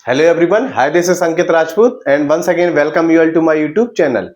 Hello everyone, hi, this is Ankit Rajput and once again welcome you all to my YouTube channel.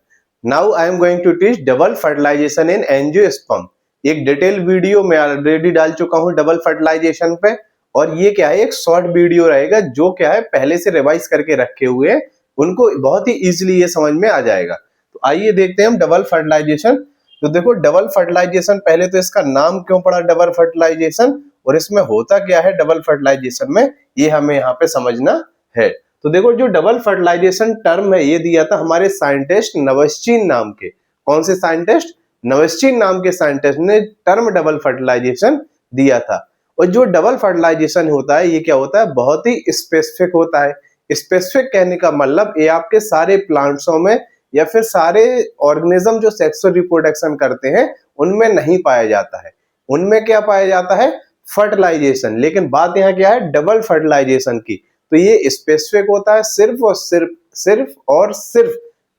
Now I am going to teach double fertilization in angiosperm. एक detail video मैं already डाल चुका हूं double fertilisation पे और ये क्या है एक शॉर्ट वीडियो रहेगा जो क्या है पहले से रिवाइज करके रखे हुए हैं, उनको बहुत ही इजीली ये समझ में आ जाएगा। तो आइए देखते हैं हम डबल फर्टिलाइजेशन। तो देखो डबल फर्टिलाइजेशन, पहले तो इसका नाम क्यों पड़ा डबल फर्टिलाइजेशन और इसमें होता क्या है डबल फर्टिलाइजेशन में, ये हमें यहाँ पे समझना है। तो देखो जो डबल फर्टिलाइजेशन टर्म है ये दिया था हमारे साइंटिस्ट नवस्चीन नाम के। कौन से साइंटिस्ट? नवस्चीन नाम के साइंटिस्ट ने टर्म डबल फर्टिलाइजेशन दिया था। और जो डबल फर्टिलाइजेशन होता है ये क्या होता है, बहुत ही स्पेसिफिक होता है। स्पेसिफिक कहने का मतलब ये आपके सारे प्लांट्सों में या फिर सारे ऑर्गेनिज्म जो सेक्सुअल रिप्रोडक्शन करते हैं उनमें नहीं पाया जाता है। उनमें क्या पाया जाता है? फर्टिलाइजेशन। लेकिन बात यहाँ क्या है डबल फर्टिलाइजेशन की, तो ये स्पेसिफिक होता है, सिर्फ और सिर्फ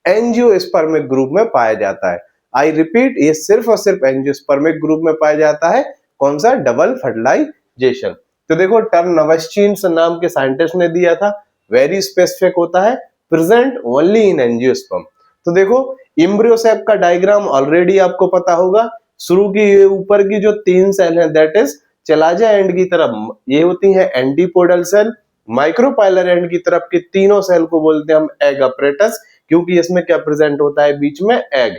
एंजियोस्पर्मिक ग्रुप में पाया जाता है। आई रिपीट, ये सिर्फ और सिर्फ एंजियोस्पर्मिक ग्रुप में पाया जाता है। कौन सा? Double fertilization. तो देखो टर्म नवस्चीन नाम के साइंटिस्ट ने दिया था, वेरी स्पेसिफिक होता है, प्रेजेंट ओनली इन एंजियोस्पर्म। तो देखो एम्ब्रियो सेप का डायग्राम ऑलरेडी आपको पता होगा। शुरू की ऊपर की जो 3 सेल हैं दैट इज चलाजा एंड की तरफ ये होती है एंटीपोडल सेल, माइक्रोपाइलर एंड की तरफ के तीनों सेल को बोलते हैं हम एग अपरेटस, क्योंकि इसमें क्या प्रेजेंट होता है बीच में एग।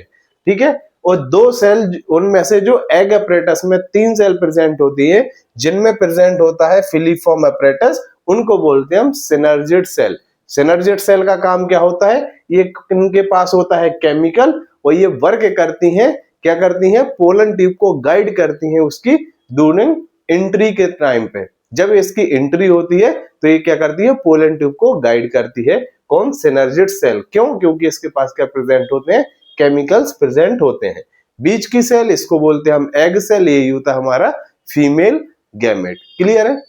ठीक है। और 2 सेल उनमें से जो एग अपरेटस में 3 सेल प्रेजेंट होती है जिनमें प्रेजेंट होता है फिलीफॉर्म अपरेटस, उनको बोलते हैं हम सिनर्जिड सेल। सिनर्जिड सेल का काम क्या होता है? ये इनके पास होता है केमिकल और ये वर्क करती हैं, क्या करती हैं? पोलन ट्यूब को गाइड करती हैं उसकी ड्यूरिंग एंट्री के टाइम पे। जब इसकी एंट्री होती है तो ये क्या करती है? पोलन ट्यूब को गाइड करती है। कौन? Synergid cell. क्यों? क्योंकि इसके पास क्या प्रेजेंट होते हैं? केमिकल्स प्रेजेंट होते हैं। बीच की सेल इसको बोलते हैं हम एग सेल, ये होता है हमारा फीमेल गैमेट। क्लियर है?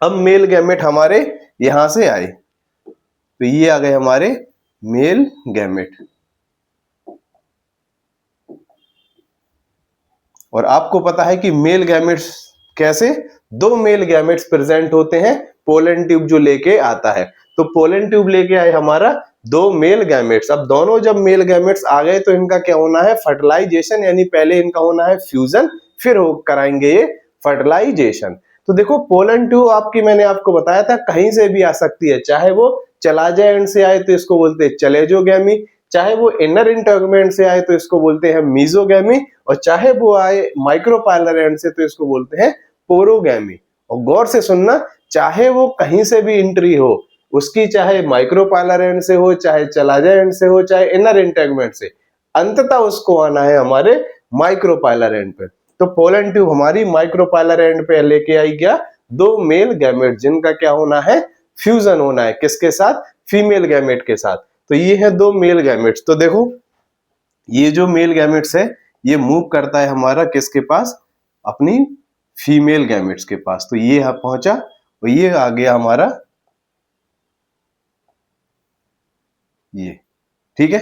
अब मेल गैमेट हमारे यहां से आए, तो ये आ गए हमारे मेल गैमेट। और आपको पता है कि मेल गैमेट्स कैसे? 2 मेल गैमेट्स प्रेजेंट होते हैं पोलन ट्यूब जो लेके आता है। तो पोलन ट्यूब लेके आए हमारा 2 मेल गैमेट्स। अब दोनों जब मेल गैमेट्स आ गए तो इनका क्या होना है? फर्टिलाइजेशन, यानी पहले इनका होना है फ्यूजन, फिर हो कराएंगे ये फर्टिलाइजेशन। तो देखो पोलन ट्यूब मैंने आपको बताया था कहीं से भी आ सकती है, चाहे वो चलाजा एंड से आए तो इसको बोलते हैं चलेजोगैमी, चाहे वो इनर इंटरमेंट से आए तो इसको बोलते हैं मीजोगैमी, और चाहे वो आए माइक्रोपाइलर एंड से तो इसको बोलते हैं पोरोगैमी। और गौर से सुनना, चाहे वो कहीं से भी एंट्री हो उसकी, चाहे माइक्रोपाइलर एंड से हो, चाहे चलाजा एंड से हो, चाहे इनर इंटरमेंट से, अंततः उसको आना है हमारे माइक्रोपाइलर एंड पे। तो पोलन ट्यूब हमारी माइक्रोपाइलर एंड पे लेके आई क्या? 2 मेल गैमेट जिनका क्या होना है? फ्यूजन होना है। किसके साथ? फीमेल गैमेट के साथ। तो ये है 2 मेल गैमेट्स। तो देखो ये जो मेल गैमेट्स है ये मूव करता है हमारा किसके पास? अपनी फीमेल गैमेट्स के पास। तो ये पहुंचा और ये आ गया हमारा ये। ठीक है,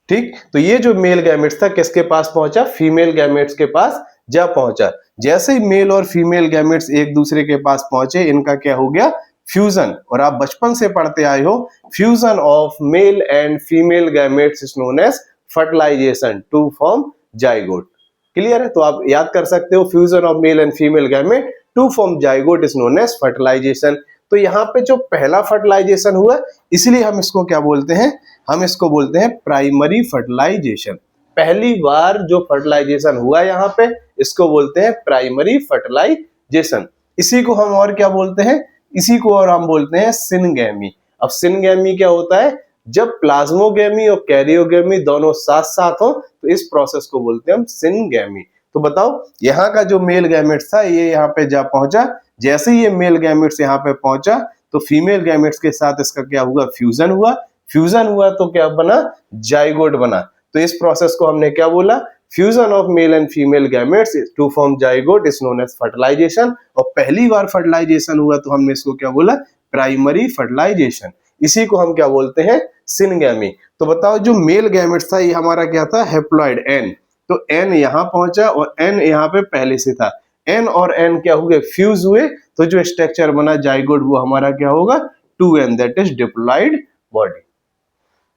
ठीक। तो ये जो मेल गैमेट्स था किसके पास पहुंचा? फीमेल गैमेट्स के पास जा पहुंचा। जैसे ही मेल और फीमेल गैमेट्स एक दूसरे के पास पहुंचे इनका क्या हो गया? फ्यूजन। और आप बचपन से पढ़ते आए हो, fusion of male and female gametes is known as fertilization to form zygote. Clear है? तो आप याद कर सकते हो, fusion of male and female gamete to form zygote is known as fertilization. तो यहाँ पे जो पहला फर्टिलाइजेशन हुआ इसलिए हम इसको क्या बोलते हैं? हम इसको बोलते हैं प्राइमरी फर्टिलाइजेशन। पहली बार जो फर्टिलाइजेशन हुआ यहाँ पे इसको बोलते हैं प्राइमरी फर्टिलाइजेशन। इसी को हम और क्या बोलते हैं? इसी को और हम बोलते हैं सिनगैमी। अब सिनगैमी क्या होता है? जब प्लाज्मोगैमी और कैरियोगैमी दोनों साथ साथ हो तो इस प्रोसेस को बोलते हैं हम सिनगैमी। तो बताओ यहाँ का जो मेल गैमेट्स था ये यहाँ पे जा पहुंचा। जैसे ही ये मेल गैमेट्स यहाँ पे पहुंचा तो फीमेल गैमेट्स के साथ इसका क्या हुआ? फ्यूजन हुआ। फ्यूजन हुआ तो क्या बना? जाइगोट बना। तो इस प्रोसेस को हमने क्या बोला? Fusion of male and female gametes to form zygote is known as fertilization. और पहली बार फर्टिलाइजेशन हुआ तो हमने इसको क्या बोला? Primary fertilization. इसी को हम क्या बोलते हैं? सिनगैमी। तो बताओ जो मेल गैमेट्स था ये हमारा क्या था? Haploid N. तो एन यहां पहुंचा और एन यहां पे पहले से था। एन और एन क्या हुए? फ्यूज हुए। तो जो स्ट्रक्चर बना जाइगोट वो हमारा क्या होगा 2n, that is diploid body.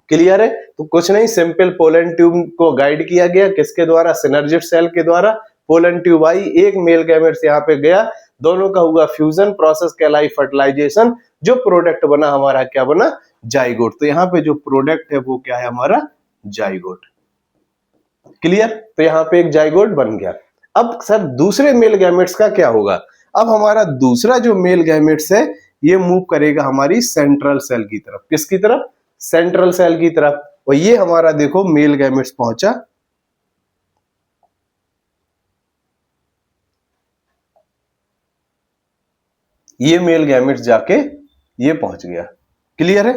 Clear है? तो कुछ नहीं, सिंपल पोलन ट्यूब को गाइड किया गया किसके द्वारा, सिनर्जिड सेल के द्वारा। पोलन ट्यूब आई, एक मेल गैमेट्स यहाँ पे गया, दोनों का हुआ फ्यूजन, प्रोसेस कहलाई फर्टिलाइजेशन, जो प्रोडक्ट बना हमारा क्या बना, जाइगोट। तो यहाँ पे जो प्रोडक्ट है वो क्या है हमारा, जाइगोट। क्लियर? तो यहाँ पे एक जाइगोट बन गया। अब सर दूसरे मेल गैमेट्स का क्या होगा? अब हमारा दूसरा जो मेल गैमेट्स है ये मूव करेगा हमारी सेंट्रल सेल की तरफ। किसकी तरफ? सेंट्रल सेल की तरफ। और ये हमारा देखो मेल गैमेट्स पहुंचा, ये मेल गैमेट्स जाके ये पहुंच गया। क्लियर है?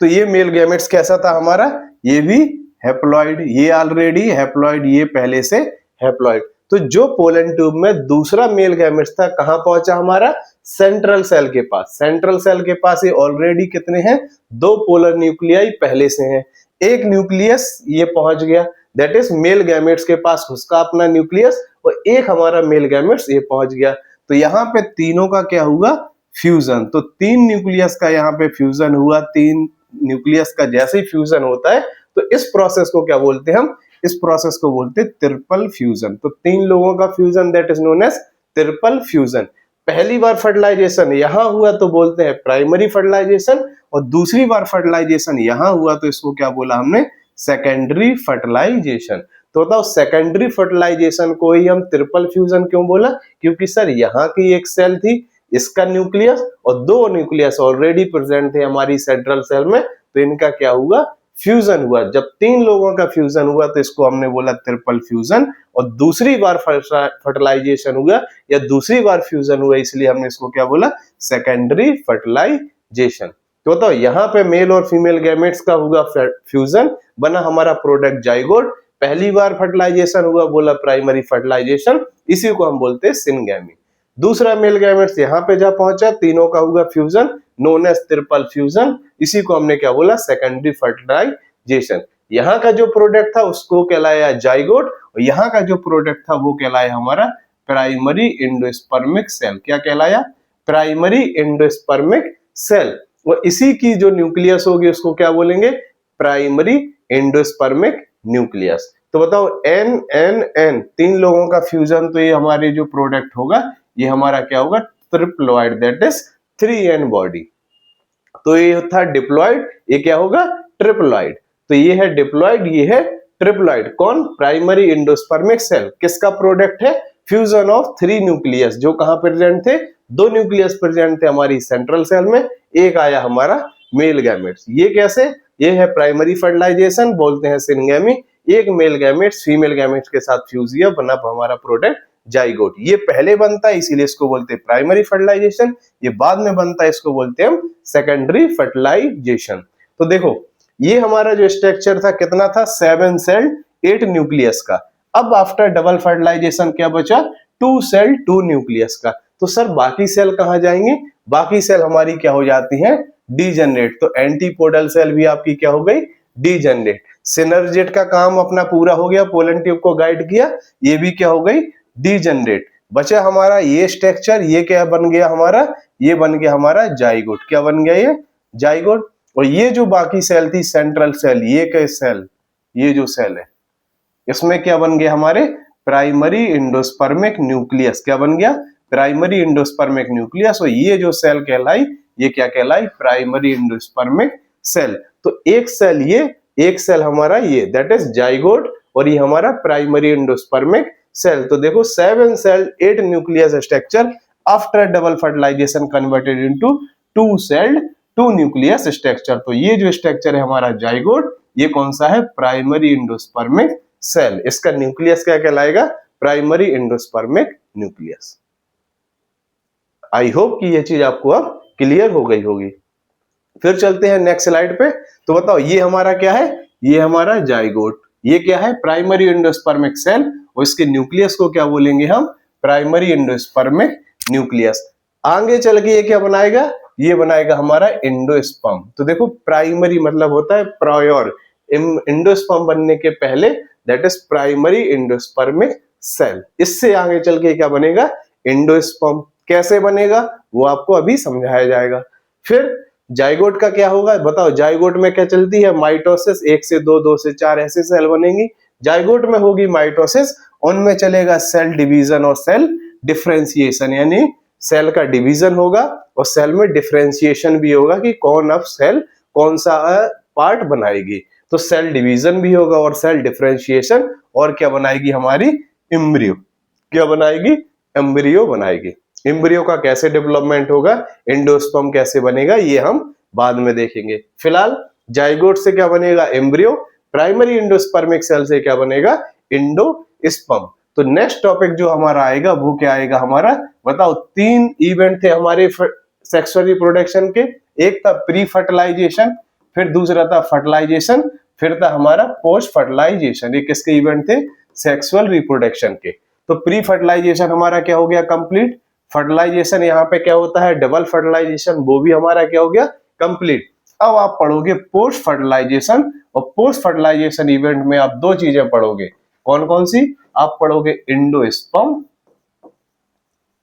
तो ये मेल गैमेट्स कैसा था हमारा, ये भी हैप्लॉइड, ये ऑलरेडी हैप्लॉइड, ये पहले से हैप्लॉइड। तो जो पोलन ट्यूब में दूसरा मेल गैमेट्स था कहां पहुंचा हमारा, सेंट्रल सेल के पास। सेंट्रल सेल के पास ये ऑलरेडी कितने हैं, 2 पोलर न्यूक्लियाई पहले से हैं। एक न्यूक्लियस ये पहुंच गया, दैट इज मेल गैमेट्स के पास उसका अपना न्यूक्लियस, और एक हमारा मेल गैमेट्स ये पहुंच गया। तो यहाँ पे तीनों का क्या हुआ, फ्यूजन। तो 3 न्यूक्लियस का यहाँ पे फ्यूजन हुआ। 3 न्यूक्लियस का जैसे ही फ्यूजन होता है तो इस प्रोसेस को क्या बोलते हैं हम, इस प्रोसेस को बोलते हैं ट्रिपल फ्यूजन। तो 3 लोगों का fusion, that is known as triple fusion. पहली बार फर्टिलाइजेशन यहां हुआ तो बोलते हैं प्राइमरी फर्टिलाइजेशन, और दूसरी बार फर्टिलाइजेशन यहां हुआ तो इसको क्या बोला हमने, सेकेंडरी फर्टिलाइजेशन। तो बताओ सेकेंडरी फर्टिलाइजेशन को ही हम ट्रिपल फ्यूजन क्यों बोला, क्योंकि सर यहाँ की एक सेल थी, इसका न्यूक्लियस, और 2 न्यूक्लियस ऑलरेडी प्रेजेंट थे हमारी सेंट्रल सेल में, तो इनका क्या हुआ, फ्यूजन हुआ। जब 3 लोगों का फ्यूजन हुआ तो इसको हमने बोला ट्रिपल फ्यूजन, और दूसरी बार फर्टिलाइजेशन हुआ या दूसरी बार फ्यूजन हुआ इसलिए हमने इसको क्या बोला, सेकेंडरी फर्टिलाइजेशन। तो बताओ यहाँ पे मेल और फीमेल गैमेट्स का हुआ फ्यूजन, बना हमारा प्रोडक्ट जाइगोट। पहली बार फर्टिलाइजेशन हुआ, बोला प्राइमरी फर्टिलाइजेशन, इसी को हम बोलते हैं सिनगैमी। दूसरा मेल गैमेट्स यहाँ पे जा पहुंचा, तीनों का हुआ fusion, known as triple fusion, इसी को हमने क्या बोला, सेकेंडरी फर्टिलाइजेशन। यहाँ का जो प्रोडक्ट था उसको कहलाया जाइगोट, और यहाँ का जो प्रोडक्ट था वो कहलाया हमारा प्राइमरी एंडोस्पर्मिक सेल। क्या कहलाया, प्राइमरी एंडोस्पर्मिक सेल। और इसी की जो न्यूक्लियस होगी उसको क्या बोलेंगे, प्राइमरी एंडोस्पर्मिक न्यूक्लियस। तो बताओ एन एन एन 3 लोगों का फ्यूजन, तो ये हमारे जो प्रोडक्ट होगा ये हमारा क्या होगा, triploid, that is 3n body. तो ये था डिप्लॉइड, ये क्या होगा, ट्रिप्लॉइड। तो ये है डिप्लॉइड, ये है ट्रिप्लॉइड। कौन, प्राइमरी एंडोस्पर्मिक सेल। किसका प्रोडक्ट है, फ्यूजन ऑफ 3 न्यूक्लियस, जो कहां प्रेजेंट थे, 2 न्यूक्लियस प्रेजेंट थे हमारी सेंट्रल सेल में, एक आया हमारा मेल गैमेट्स। ये कैसे, ये है प्राइमरी फर्टिलाइजेशन, बोलते हैं सिनगैमी। एक मेल गैमेट्स फीमेल गैमेट्स के साथ फ्यूज किया, बना हमारा प्रोडक्ट जाइगोट। ये पहले बनता है इसीलिए इसको बोलते हैं प्राइमरी फर्टिलाइजेशन, ये बाद में बनता है इसको बोलते हैं हम सेकेंडरी फर्टिलाइजेशन। तो देखो ये हमारा जो स्ट्रक्चर था कितना था, 7 सेल 8 न्यूक्लियस का। अब आफ्टर डबल फर्टिलाइजेशन क्या बचा, 2 सेल 2 न्यूक्लियस का। तो सर बाकी सेल कहां जाएंगे, बाकी सेल हमारी क्या हो जाती है, डीजनरेट। तो एंटीपोडल सेल भी आपकी क्या हो गई, डीजनरेट। सिनर्जेट का काम अपना पूरा हो गया, पोलन ट्यूब को गाइड किया, ये भी क्या हो गई, डीजनरेट। बचा हमारा ये स्ट्रक्चर, ये क्या बन गया हमारा, ये बन गया हमारा जाइगोट। क्या बन गया, ये जाइगोट। और ये जो बाकी सेल थी सेंट्रल सेल, ये क्या सेल, ये जो सेल है इसमें क्या बन गया हमारे, प्राइमरी एंडोस्पर्मिक न्यूक्लियस। क्या बन गया, प्राइमरी एंडोस्पर्मिक न्यूक्लियस। और ये जो सेल कहलाई, ये क्या कहलाई, प्राइमरी एंडोस्पर्मिक सेल। तो एक सेल ये, एक सेल हमारा ये, दैट इज जाइगोट, और ये हमारा प्राइमरी एंडोस्पर्मिक सेल। तो देखो 7 cell 8 nucleus structure after double fertilization converted into 2 cell 2 nucleus structure. तो ये जो स्ट्रक्चर है हमारा जाइगोट, ये कौन सा है, प्राइमरी एंडोस्पर्मिक सेल। इसका न्यूक्लियस क्या कहलाएगा, primary endospermic nucleus. I hope कि यह चीज आपको अब क्लियर हो गई होगी। फिर चलते हैं नेक्स्ट स्लाइड पे। तो बताओ ये हमारा क्या है, ये हमारा जाइगोट, ये क्या है, प्राइमरी एंडोस्पर्मिक सेल, और इसके न्यूक्लियस को क्या बोलेंगे हम, प्राइमरी एंडोस्पर्मिक न्यूक्लियस। आगे चल के ये क्या बनाएगा, ये बनाएगा हमारा एंडोस्पर्म। तो देखो प्राइमरी मतलब होता है प्रायोर, एंडोस्पर्म बनने के पहले, that is primary endospermic cell. इससे आगे चल के क्या बनेगा, एंडोस्पर्म। कैसे बनेगा वो आपको अभी समझाया जाएगा। फिर जाइगोट का क्या होगा बताओ। जाइगोट में क्या चलती है, माइटोसिस, 1 से 2, 2 से 4 ऐसे सेल बनेंगी। जाइगोट में होगी माइटोसिस, उनमें चलेगा सेल डिवीजन और सेल डिफरेंशिएशन, यानी सेल का डिवीजन होगा और सेल में डिफरेंशिएशन भी होगा कि कौन अब सेल कौन सा पार्ट बनाएगी। तो सेल डिवीजन भी होगा और सेल डिफरेंशिएशन, और क्या बनाएगी हमारी एम्ब्रियो। क्या बनाएगी, एम्ब्रियो बनाएगी। एम्ब्रियो का कैसे डेवलपमेंट होगा, एंडोस्पर्म कैसे बनेगा, ये हम बाद में देखेंगे। फिलहाल जाइगोट से क्या बनेगा, एम्ब्रियो। प्राइमरी एंडोस्पर्मिक सेल से क्या बनेगा, एंडोस्पर्म। तो नेक्स्ट टॉपिक जो हमारा आएगा वो क्या आएगा हमारा बताओ। 3 इवेंट थे हमारे सेक्सुअल रिप्रोडक्शन के। एक था प्री फर्टिलाइजेशन, फिर दूसरा था फर्टिलाइजेशन, फिर था हमारा पोस्ट फर्टिलाइजेशन। ये किसके इवेंट थे, सेक्सुअल रिप्रोडक्शन के। तो प्री फर्टिलाइजेशन हमारा क्या हो गया, कंप्लीट। फर्टिलाइजेशन यहाँ पे क्या होता है, डबल फर्टिलाइजेशन, वो भी हमारा क्या हो गया, कंप्लीट। अब आप पढ़ोगे पोस्ट फर्टिलाइजेशन, और पोस्ट फर्टिलाइजेशन इवेंट में आप 2 चीजें पढ़ोगे। कौन कौन सी, आप पढ़ोगे एंडोस्पर्म,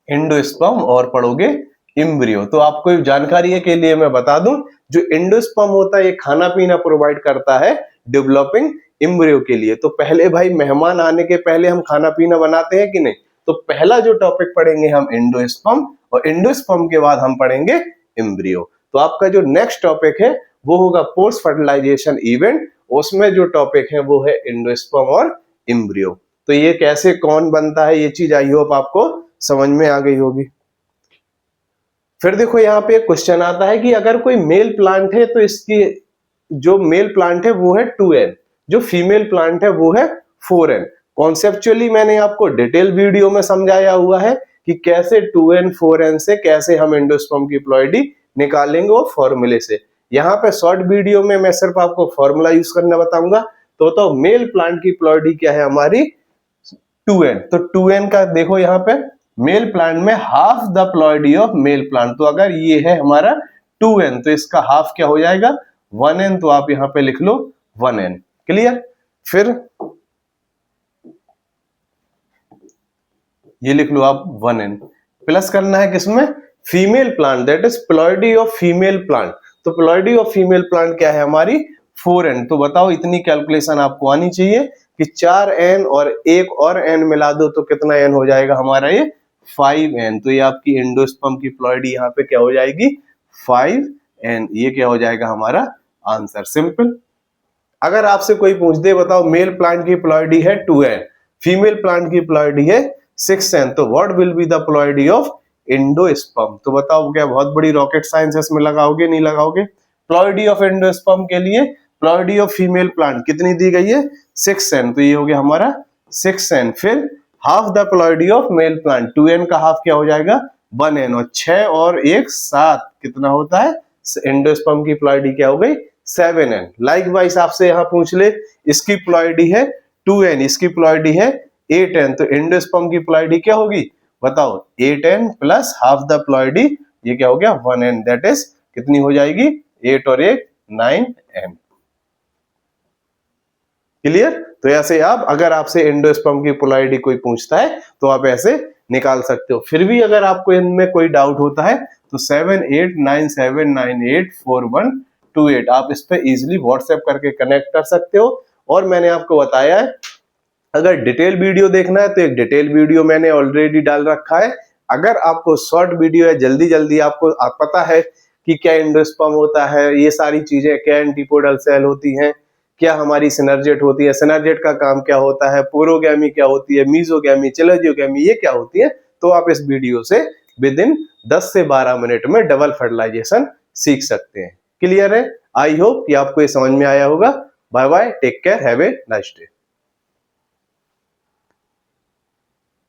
एंडोस्पर्म, और पढ़ोगे एम्ब्रियो। तो आपको जानकारी है के लिए मैं बता दूं, जो एंडोस्पर्म होता है ये खाना पीना प्रोवाइड करता है डेवलपिंग एम्ब्रियो के लिए। तो पहले भाई मेहमान आने के पहले हम खाना पीना बनाते हैं कि नहीं। तो पहला जो टॉपिक पढ़ेंगे हम एंडोस्पर्म, और एंडोस्पर्म के बाद हम पढ़ेंगे एम्ब्रियो। तो आपका जो नेक्स्ट टॉपिक है वो होगा पोस्ट फर्टिलाइजेशन इवेंट, उसमें जो टॉपिक है वो है एंडोस्पर्म और एम्ब्रियो। तो ये कैसे कौन बनता है, ये चीज आई होप आपको समझ में आ गई होगी। फिर देखो यहाँ पे क्वेश्चन आता है कि अगर कोई मेल प्लांट है तो इसकी जो मेल प्लांट है वो है 2n, जो फीमेल प्लांट है वो है 4n। कॉन्सेप्चुअली मैंने आपको डिटेल वीडियो में समझाया हुआ है कि कैसे 2n 4n से कैसे हम एंडोस्पर्म की प्लॉइडी निकालेंगे वो फॉर्मूले से। यहाँ पे शॉर्ट वीडियो में मैं सिर्फ आपको फॉर्मूला यूज करना बताऊंगा। तो मेल प्लांट की प्लॉइडी क्या है हमारी 2n। तो 2n का देखो यहाँ पे मेल प्लांट में half the ploidy of male plant. तो अगर ये है हमारा 2n तो इसका हाफ क्या हो जाएगा 1n। तो आप यहाँ पे लिख लो 1n। क्लियर। फिर ये लिख लो आप 1n। प्लस करना है किसमें, female plant, that is ploidy of female plant. तो प्लॉइडी ऑफ फीमेल प्लांट क्या है हमारी 4n। तो बताओ इतनी कैलकुलेशन आपको आनी चाहिए कि 4n और एक और n मिला दो तो कितना n हो जाएगा हमारा ये 5n। तो ये आपकी एंडोस्पर्म की प्लॉइडी यहाँ पे क्या हो जाएगी 5n। ये क्या हो जाएगा हमारा आंसर, सिंपल। अगर आपसे कोई पूछ दे बताओ मेल प्लांट की प्लॉइडी है 2n, फीमेल प्लांट की प्लॉइडी है 6n, तो what will be the ploidy of endosperm. तो बताओ क्या बहुत बड़ी रॉकेट साइंस इसमें लगाओगे, नहीं लगाओगे। प्लॉइडी ऑफ एंडोस्पर्म के लिए प्लॉइडी ऑफ फीमेल प्लांट कितनी दी गई है 6n, तो ये हो गया हमारा 6n। फिर half the ploidy of male plant, 2n का हाफ क्या हो जाएगा 1n, और 6 और 1 7 कितना होता है एंडोस्पर्म की प्लॉइडी क्या हो गई 7n। लाइकवाइज आपसे यहाँ पूछ ले इसकी प्लॉइडी है 2n, इसकी प्लॉइडी है 8n, तो एंडोस्पर्म की प्लॉइडी क्या होगी बताओ 8n plus half the ploidy, ये क्या हो गया 1n, दैट इज कितनी हो जाएगी 8 और 1 9n। क्लियर। तो ऐसे आप अगर आपसे एंडोस्पर्म की प्लॉइडी कोई पूछता है तो आप ऐसे निकाल सकते हो। फिर भी अगर आपको इनमें कोई डाउट होता है तो 7897984128 आप इस पे इजीली व्हाट्सएप करके कनेक्ट कर सकते हो। और मैंने आपको बताया है अगर डिटेल वीडियो देखना है तो एक डिटेल वीडियो मैंने ऑलरेडी डाल रखा है। अगर आपको शॉर्ट वीडियो है जल्दी जल्दी आपको पता है कि क्या एंडोस्पर्म होता है, ये सारी चीजें क्या एंटीपोडल सेल होती हैं, क्या हमारी सिनर्जेट होती है, सिनर्जेट का काम क्या होता है, पोरोगैमी क्या होती है, मीजोगैमी, चेलोजियोगैमी, ये क्या होती है, तो आप इस वीडियो से विद इन 10 से 12 मिनट में डबल फर्टिलाइजेशन सीख सकते हैं। क्लियर है। आई होप कि आपको ये समझ में आया होगा। Bye bye, take care, have a nice day.